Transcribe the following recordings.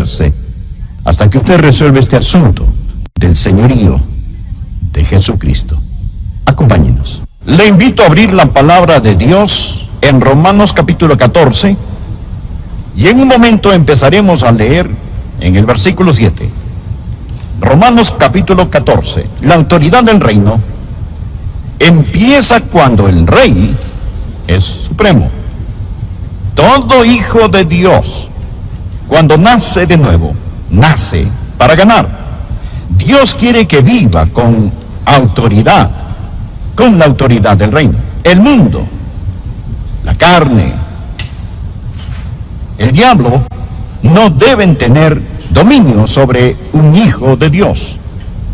someterse hasta que usted resuelva este asunto del señorío de Jesucristo. Acompáñenos. Le invito a abrir la palabra de Dios en Romanos capítulo 14, y en un momento empezaremos a leer en el versículo 7. Romanos capítulo 14. La autoridad del reino empieza cuando el rey es supremo. Todo hijo de Dios, cuando nace de nuevo, nace para ganar. Dios quiere que viva con autoridad, con la autoridad del reino. El mundo, la carne, el diablo no deben tener dominio sobre un hijo de Dios.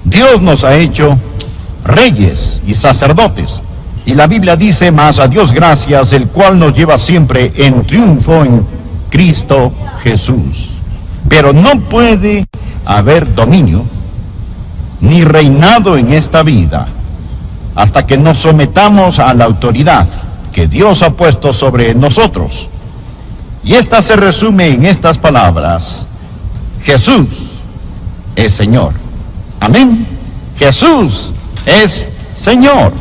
Dios nos ha hecho reyes y sacerdotes, y la Biblia dice: mas a Dios gracias, el cual nos lleva siempre en triunfo en Cristo Jesús. Pero no puede haber dominio ni reinado en esta vida hasta que nos sometamos a la autoridad que Dios ha puesto sobre nosotros. Y esta se resume en estas palabras: Jesús es Señor. Amén. Jesús es Señor.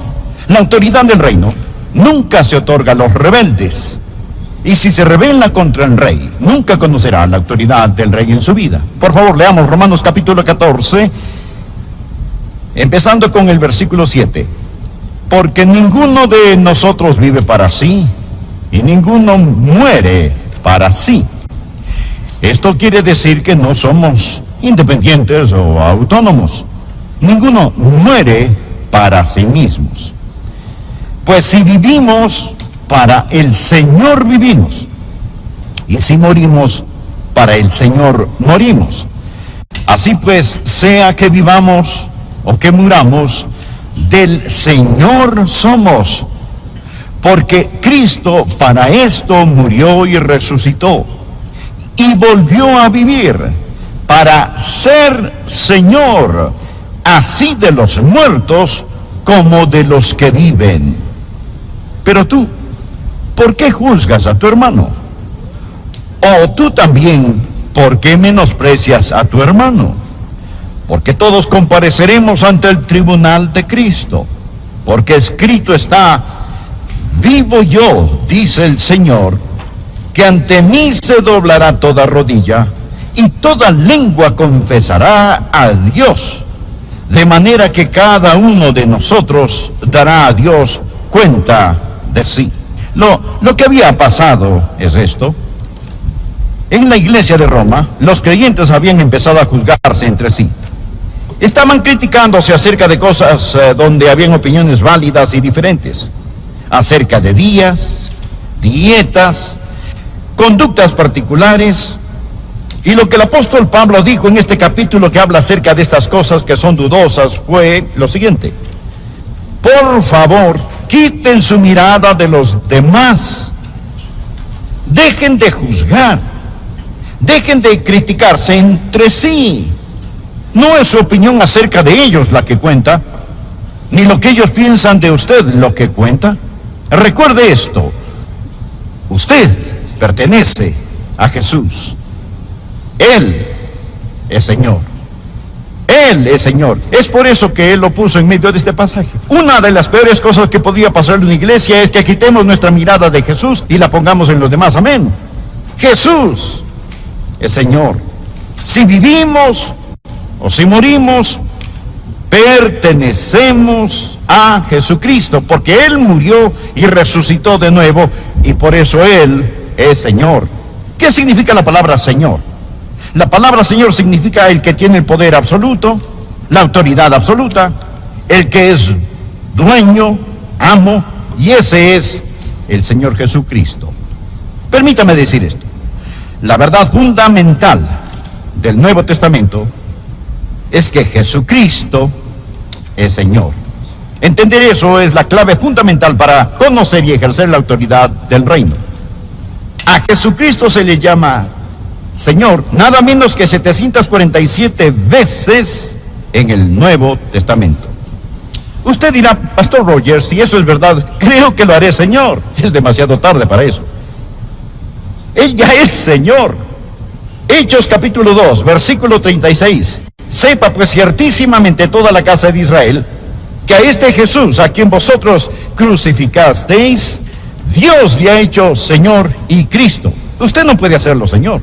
La autoridad del reino nunca se otorga a los rebeldes. Y si se rebela contra el rey, nunca conocerá la autoridad del rey en su vida. Por favor, leamos Romanos capítulo 14, empezando con el versículo 7. Porque ninguno de nosotros vive para sí, y ninguno muere para sí. Esto quiere decir que no somos independientes o autónomos. Ninguno muere para sí mismos. Pues si vivimos, para el Señor vivimos, y si morimos, para el Señor morimos. Así pues, sea que vivamos o que muramos, del Señor somos, porque Cristo para esto murió y resucitó, y volvió a vivir, para ser Señor, así de los muertos como de los que viven. Pero tú, ¿por qué juzgas a tu hermano? O tú también, ¿por qué menosprecias a tu hermano? Porque todos compareceremos ante el tribunal de Cristo, porque escrito está: vivo yo, dice el Señor, que ante mí se doblará toda rodilla, y toda lengua confesará a Dios, de manera que cada uno de nosotros dará a Dios cuenta de sí. Lo que había pasado es esto: en la iglesia de Roma, los creyentes habían empezado a juzgarse entre sí. Estaban criticándose acerca de cosas donde habían opiniones válidas y diferentes, acerca de días, dietas, conductas particulares. Y lo que el apóstol Pablo dijo en este capítulo que habla acerca de estas cosas que son dudosas fue lo siguiente: por favor, quiten su mirada de los demás, dejen de juzgar, dejen de criticarse entre sí. No es su opinión acerca de ellos la que cuenta, ni lo que ellos piensan de usted lo que cuenta. Recuerde esto: usted pertenece a Jesús. Él es Señor. Él es Señor. Es por eso que Él lo puso en medio de este pasaje. Una de las peores cosas que podría pasar en una iglesia es que quitemos nuestra mirada de Jesús y la pongamos en los demás. Amén. Jesús es Señor. Si vivimos o si morimos, pertenecemos a Jesucristo, porque Él murió y resucitó de nuevo, y por eso Él es Señor. ¿Qué significa la palabra Señor? La palabra Señor significa el que tiene el poder absoluto, la autoridad absoluta, el que es dueño, amo, y ese es el Señor Jesucristo. Permítame decir esto: la verdad fundamental del Nuevo Testamento es que Jesucristo es Señor. Entender eso es la clave fundamental para conocer y ejercer la autoridad del reino. A Jesucristo se le llama Señor nada menos que 747 veces en el Nuevo Testamento. Usted dirá: Pastor Rogers, si eso es verdad, creo que lo haré Señor. Es demasiado tarde para eso. Él ya es Señor. Hechos capítulo 2, versículo 36. Sepa pues ciertísimamente toda la casa de Israel, que a este Jesús, a quien vosotros crucificasteis, Dios le ha hecho Señor y Cristo. Usted no puede hacerlo Señor.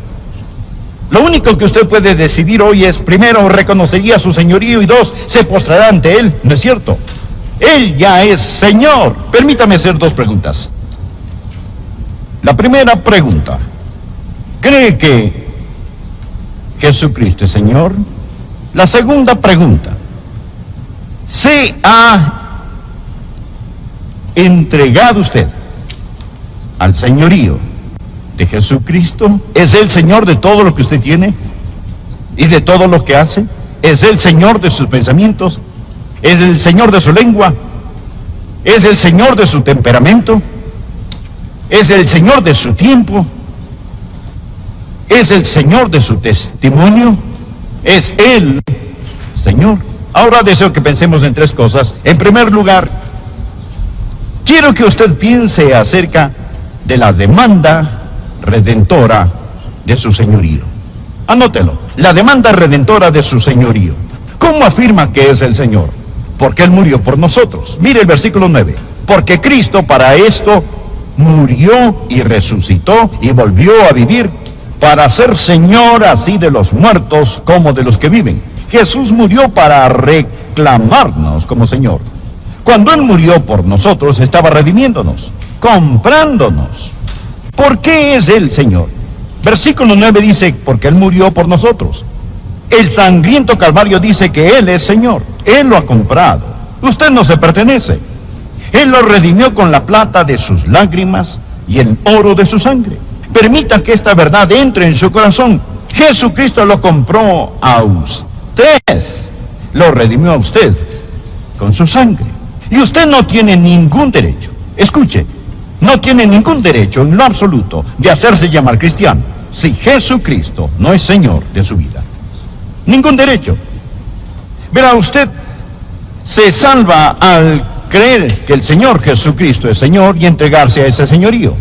Lo único que usted puede decidir hoy es, primero, reconocería su señorío, y dos, se postrará ante Él. ¿No es cierto? Él ya es Señor. Permítame hacer dos preguntas. La primera pregunta: ¿cree que Jesucristo es Señor? La segunda pregunta: ¿se ha entregado usted al señorío de Jesucristo? ¿Es Él Señor de todo lo que usted tiene y de todo lo que hace? ¿Es Él Señor de sus pensamientos? ¿Es el Señor de su lengua? ¿Es el Señor de su temperamento? ¿Es el Señor de su tiempo? ¿Es el Señor de su testimonio? ¿Es Él Señor? Ahora deseo que pensemos en tres cosas. En primer lugar, quiero que usted piense acerca de la demanda redentora de su señorío. Anótelo: la demanda redentora de su señorío. ¿Cómo afirma que es el Señor? Porque Él murió por nosotros. Mire el versículo 9. Porque Cristo para esto murió y resucitó y volvió a vivir, para ser Señor así de los muertos como de los que viven. Jesús murió para reclamarnos como Señor. Cuando Él murió por nosotros, estaba redimiéndonos, comprándonos. ¿Por qué es Él Señor? Versículo 9 dice: porque Él murió por nosotros. El sangriento Calvario dice que Él es Señor. Él lo ha comprado. Usted no se pertenece. Él lo redimió con la plata de sus lágrimas y el oro de su sangre. Permita que esta verdad entre en su corazón. Jesucristo lo compró a usted. Lo redimió a usted con su sangre. Y usted no tiene ningún derecho, escuche, no tiene ningún derecho en lo absoluto de hacerse llamar cristiano si Jesucristo no es Señor de su vida. Ningún derecho. Verá, usted se salva al creer que el Señor Jesucristo es Señor y entregarse a ese señorío.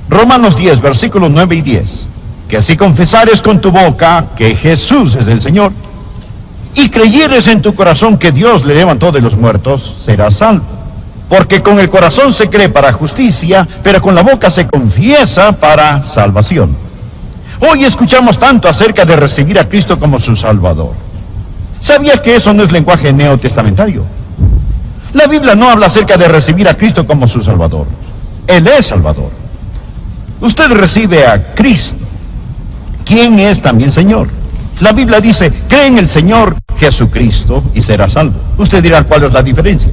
Romanos 10, versículos 9 y 10. Que si confesares con tu boca que Jesús es el Señor, y creyeres en tu corazón que Dios le levantó de los muertos, serás salvo. Porque con el corazón se cree para justicia, pero con la boca se confiesa para salvación. Hoy escuchamos tanto acerca de recibir a Cristo como su Salvador. ¿Sabía que eso no es lenguaje neotestamentario? La Biblia no habla acerca de recibir a Cristo como su Salvador. Él es Salvador. Usted recibe a Cristo, quien es también Señor. La Biblia dice: cree en el Señor Jesucristo y será salvo. Usted dirá: ¿cuál es la diferencia?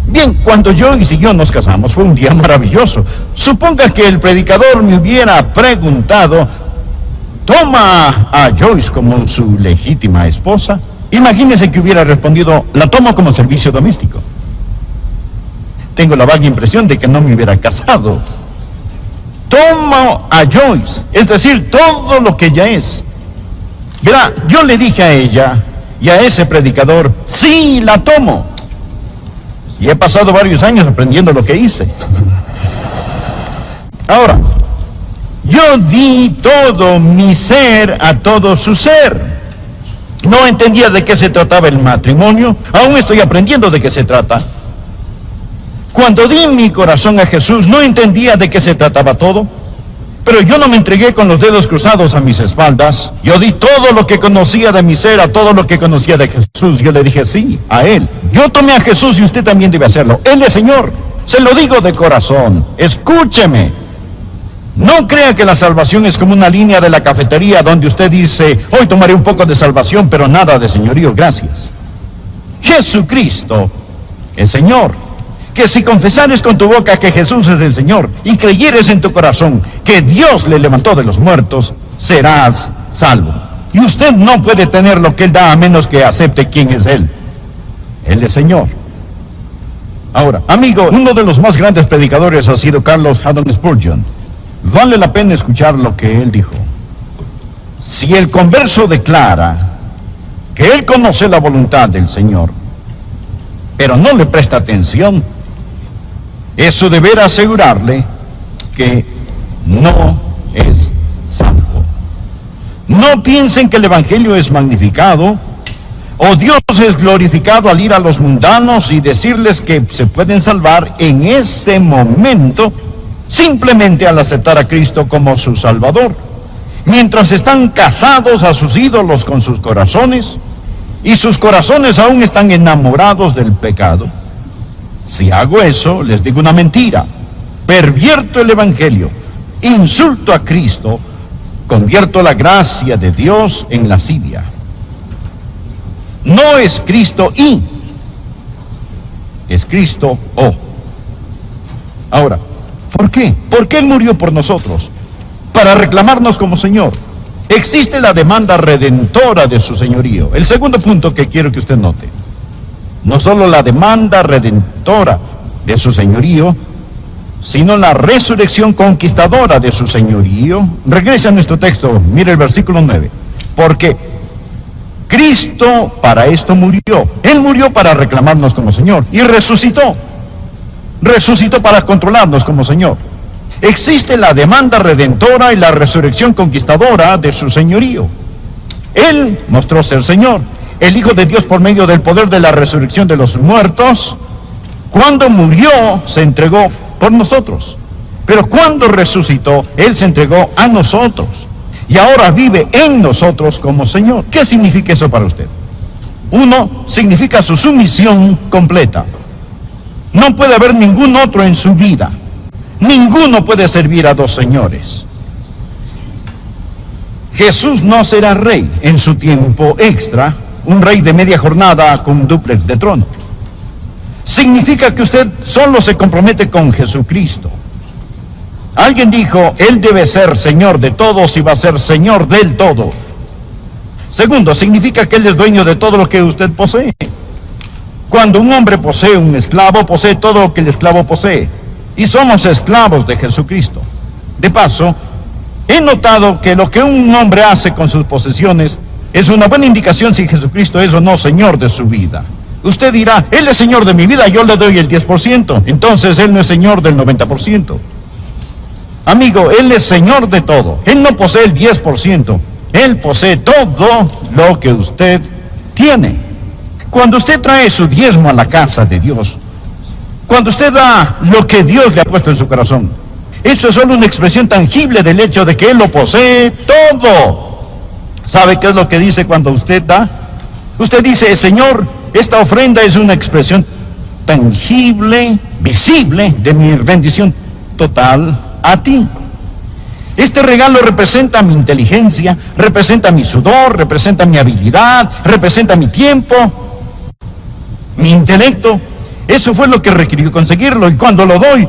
Bien, cuando Joyce y yo nos casamos fue un día maravilloso. Suponga que el predicador me hubiera preguntado: ¿toma a Joyce como su legítima esposa? Imagínese que hubiera respondido: la tomo como servicio doméstico. Tengo la vaga impresión de que no me hubiera casado. Tomo a Joyce, es decir, todo lo que ella es. Verá, yo le dije a ella y a ese predicador: sí, la tomo. Y he pasado varios años aprendiendo lo que hice. Ahora, yo di todo mi ser a todo su ser. No entendía de qué se trataba el matrimonio. Aún estoy aprendiendo de qué se trata. Cuando di mi corazón a Jesús, no entendía de qué se trataba todo. Pero yo no me entregué con los dedos cruzados a mis espaldas. Yo di todo lo que conocía de mi ser a todo lo que conocía de Jesús. Yo le dije sí a Él. Yo tomé a Jesús y usted también debe hacerlo. Él es Señor. Se lo digo de corazón. Escúcheme. No crea que la salvación es como una línea de la cafetería donde usted dice: hoy tomaré un poco de salvación, pero nada de señorío, gracias. Jesucristo es Señor. Que si confesares con tu boca que Jesús es el Señor y creyeres en tu corazón que Dios le levantó de los muertos, serás salvo. Y usted no puede tener lo que Él da a menos que acepte quién es Él. Él es Señor. Ahora, amigo, uno de los más grandes predicadores ha sido Carlos Haddon Spurgeon. Vale la pena escuchar lo que él dijo. Si el converso declara que él conoce la voluntad del Señor, pero no le presta atención, eso deberá asegurarle que no es salvo. No piensen que el Evangelio es magnificado o Dios es glorificado al ir a los mundanos y decirles que se pueden salvar en ese momento simplemente al aceptar a Cristo como su Salvador, mientras están casados a sus ídolos con sus corazones y sus corazones aún están enamorados del pecado. Si hago eso, les digo una mentira, pervierto el Evangelio, insulto a Cristo, convierto la gracia de Dios en lascivia. No es Cristo y, es Cristo o. Ahora, ¿por qué? ¿Por qué Él murió por nosotros? Para reclamarnos como Señor. Existe la demanda redentora de su señorío. El segundo punto que quiero que usted note. No solo la demanda redentora de su señorío, sino la resurrección conquistadora de su señorío. Regresa a nuestro texto, mire el versículo 9. Porque Cristo para esto murió. Él murió para reclamarnos como Señor y resucitó. Resucitó para controlarnos como Señor. Existe la demanda redentora y la resurrección conquistadora de su señorío. Él mostró ser Señor, el Hijo de Dios por medio del poder de la resurrección de los muertos. Cuando murió, se entregó por nosotros. Pero cuando resucitó, Él se entregó a nosotros. Y ahora vive en nosotros como Señor. ¿Qué significa eso para usted? Uno, significa su sumisión completa. No puede haber ningún otro en su vida. Ninguno puede servir a dos señores. Jesús no será rey en su tiempo extra, un rey de media jornada con un dúplex de trono. Significa que usted solo se compromete con Jesucristo. Alguien dijo, Él debe ser Señor de todos y va a ser Señor del todo. Segundo, significa que Él es dueño de todo lo que usted posee. Cuando un hombre posee un esclavo, posee todo lo que el esclavo posee. Y somos esclavos de Jesucristo. De paso, he notado que lo que un hombre hace con sus posesiones es una buena indicación si Jesucristo es o no Señor de su vida. Usted dirá, Él es Señor de mi vida, yo le doy el 10%. Entonces Él no es Señor del 90%. Amigo, Él es Señor de todo. Él no posee el 10%. Él posee todo lo que usted tiene. Cuando usted trae su diezmo a la casa de Dios, cuando usted da lo que Dios le ha puesto en su corazón, eso es solo una expresión tangible del hecho de que Él lo posee todo. ¿Sabe qué es lo que dice cuando usted da? Usted dice, Señor, esta ofrenda es una expresión tangible, visible de mi bendición total a ti. Este regalo representa mi inteligencia, representa mi sudor, representa mi habilidad, representa mi tiempo, mi intelecto. Eso fue lo que requirió conseguirlo, y cuando lo doy,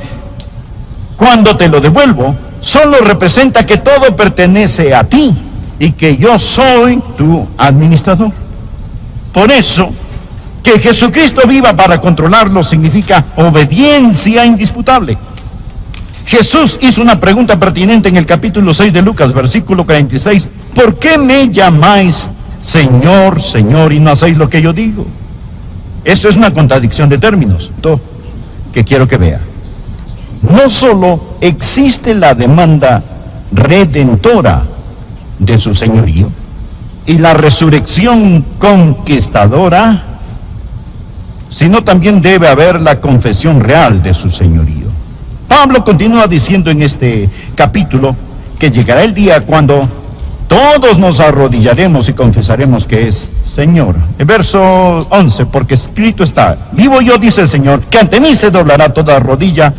cuando te lo devuelvo, solo representa que todo pertenece a ti y que yo soy tu administrador. Por eso, que Jesucristo viva para controlarlo significa obediencia indisputable. Jesús hizo una pregunta pertinente en el capítulo 6 de Lucas, versículo 46. ¿Por qué me llamáis Señor, Señor, y no hacéis lo que yo digo? Eso es una contradicción de términos, que quiero que vea. No solo existe la demanda redentora de su señorío y la resurrección conquistadora, sino también debe haber la confesión real de su señorío. Pablo continúa diciendo en este capítulo que llegará el día cuando todos nos arrodillaremos y confesaremos que es Señor. El verso 11, porque escrito está, vivo yo, dice el Señor, que ante mí se doblará toda rodilla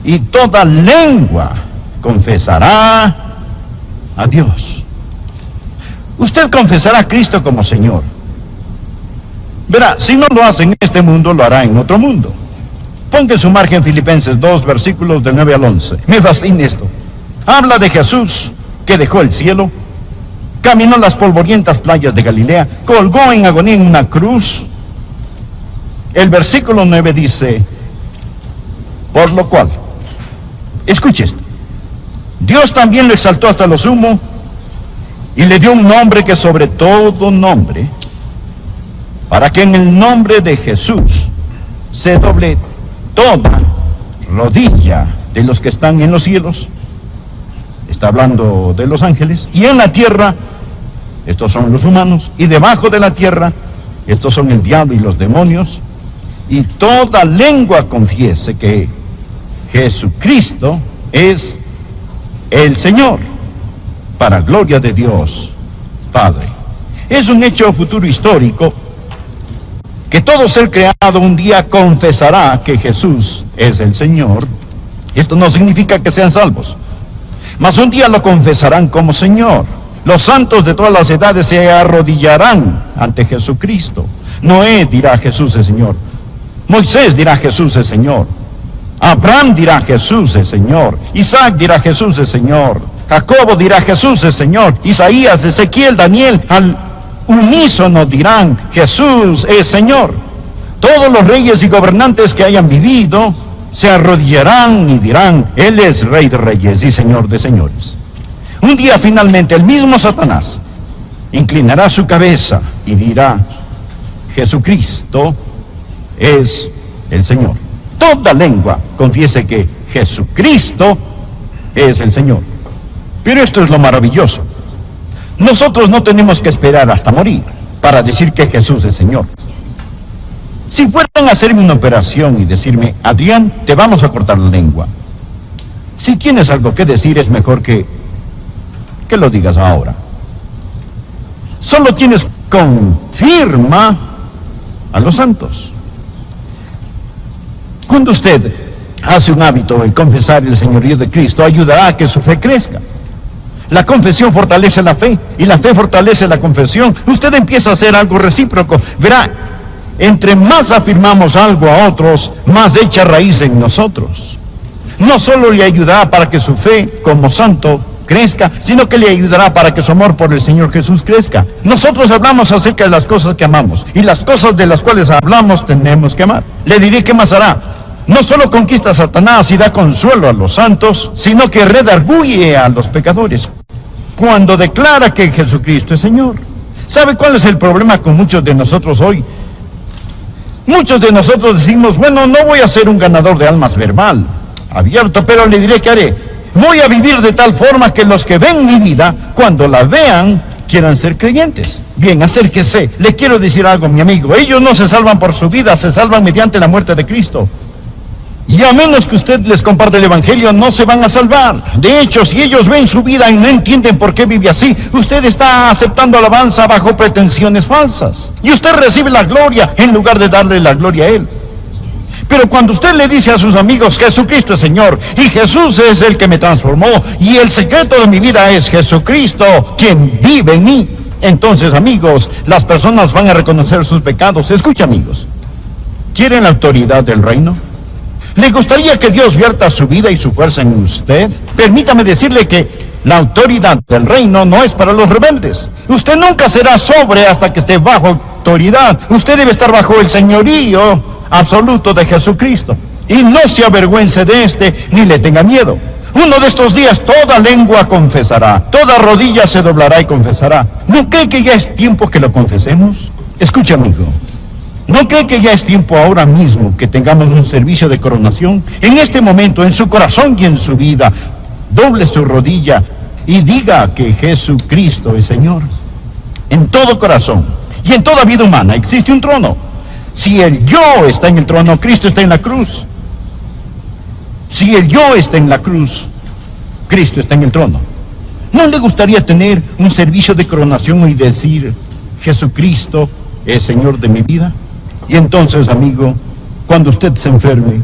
y toda lengua confesará a Dios. Usted confesará a Cristo como Señor. Verá, si no lo hace en este mundo, lo hará en otro mundo. Ponga en su margen Filipenses 2, versículos del 9 al 11. Me fascina esto. Habla de Jesús que dejó el cielo, caminó las polvorientas playas de Galilea, colgó en agonía en una cruz. El versículo 9 dice, por lo cual, escuche esto, Dios también lo exaltó hasta lo sumo y le dio un nombre que sobre todo nombre, para que en el nombre de Jesús se doble toda rodilla de los que están en los cielos. está hablando de los ángeles, y en la tierra, estos son los humanos, y debajo de la tierra, estos son el diablo y los demonios, y toda lengua confiese que Jesucristo es el Señor, para gloria de Dios Padre. Es un hecho futuro histórico que todo ser creado un día confesará que Jesús es el Señor. Esto no significa que sean salvos, mas un día lo confesarán como Señor. Los santos de todas las edades se arrodillarán ante Jesucristo. Noé dirá: Jesús es Señor. Moisés dirá: Jesús es Señor. Abraham dirá: Jesús es Señor. Isaac dirá: Jesús es Señor. Jacobo dirá: Jesús es Señor. Isaías, Ezequiel, Daniel, al unísono dirán: Jesús es Señor. Todos los reyes y gobernantes que hayan vivido se arrodillarán y dirán: Él es Rey de reyes y Señor de señores. Un día finalmente el mismo Satanás inclinará su cabeza y dirá: Jesucristo es el Señor. Toda lengua confiese que Jesucristo es el Señor. Pero esto es lo maravilloso. Nosotros no tenemos que esperar hasta morir para decir que Jesús es Señor. Si fueran a hacerme una operación y decirme: Adrián, te vamos a cortar la lengua, si tienes algo que decir, es mejor que lo digas ahora. Solo tienes confirma a los santos. Cuando usted hace un hábito el confesar el señorío de Cristo, ayudará a que su fe crezca. La confesión fortalece la fe y la fe fortalece la confesión. Usted empieza a hacer algo recíproco. Verá, entre más afirmamos algo a otros, más echa raíz en nosotros. No solo le ayudará para que su fe como santo crezca, sino que le ayudará para que su amor por el Señor Jesús crezca. Nosotros hablamos acerca de las cosas que amamos, y las cosas de las cuales hablamos tenemos que amar. Le diré qué más hará. No solo conquista a Satanás y da consuelo a los santos, sino que redarguye a los pecadores cuando declara que Jesucristo es Señor. ¿Sabe cuál es el problema con muchos de nosotros hoy? Muchos de nosotros decimos: bueno, no voy a ser un ganador de almas verbal, abierto, pero le diré que haré. Voy a vivir de tal forma que los que ven mi vida, cuando la vean, quieran ser creyentes. Bien, acérquese. Le quiero decir algo, mi amigo. Ellos no se salvan por su vida, se salvan mediante la muerte de Cristo. Y a menos que usted les comparte el Evangelio, no se van a salvar. De hecho, si ellos ven su vida y no entienden por qué vive así, usted está aceptando alabanza bajo pretensiones falsas. Y usted recibe la gloria en lugar de darle la gloria a Él. Pero cuando usted le dice a sus amigos: Jesucristo es Señor, y Jesús es el que me transformó, y el secreto de mi vida es Jesucristo, quien vive en mí, entonces, amigos, las personas van a reconocer sus pecados. Escucha, amigos, ¿quieren la autoridad del reino? ¿Le gustaría que Dios vierta su vida y su fuerza en usted? Permítame decirle que la autoridad del reino no es para los rebeldes. Usted nunca será sobre hasta que esté bajo autoridad. Usted debe estar bajo el señorío absoluto de Jesucristo. Y no se avergüence de este, ni le tenga miedo. Uno de estos días toda lengua confesará, toda rodilla se doblará y confesará. ¿No cree que ya es tiempo que lo confesemos? Escuche, amigo. ¿No cree que ya es tiempo ahora mismo que tengamos un servicio de coronación? En este momento, en su corazón y en su vida, doble su rodilla y diga que Jesucristo es Señor. En todo corazón y en toda vida humana existe un trono. Si el yo está en el trono, Cristo está en la cruz. Si el yo está en la cruz, Cristo está en el trono. ¿No le gustaría tener un servicio de coronación y decir: Jesucristo es Señor de mi vida? Y entonces, amigo, cuando usted se enferme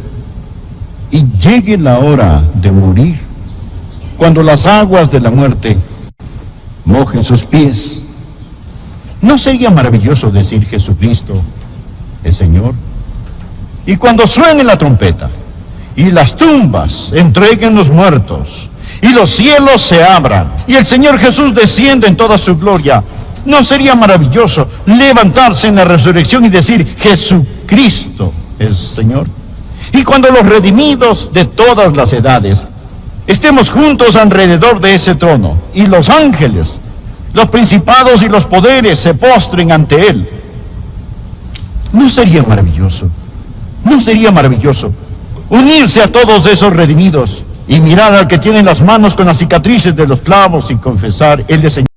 y llegue la hora de morir, cuando las aguas de la muerte mojen sus pies, ¿no sería maravilloso decir: Jesucristo es Señor? Y cuando suene la trompeta y las tumbas entreguen los muertos y los cielos se abran y el Señor Jesús descienda en toda su gloria, ¿no sería maravilloso levantarse en la resurrección y decir: Jesucristo es Señor? Y cuando los redimidos de todas las edades estemos juntos alrededor de ese trono y los ángeles, los principados y los poderes se postren ante Él, ¿no sería maravilloso? ¿No sería maravilloso unirse a todos esos redimidos y mirar al que tiene las manos con las cicatrices de los clavos y confesar, Él es Señor.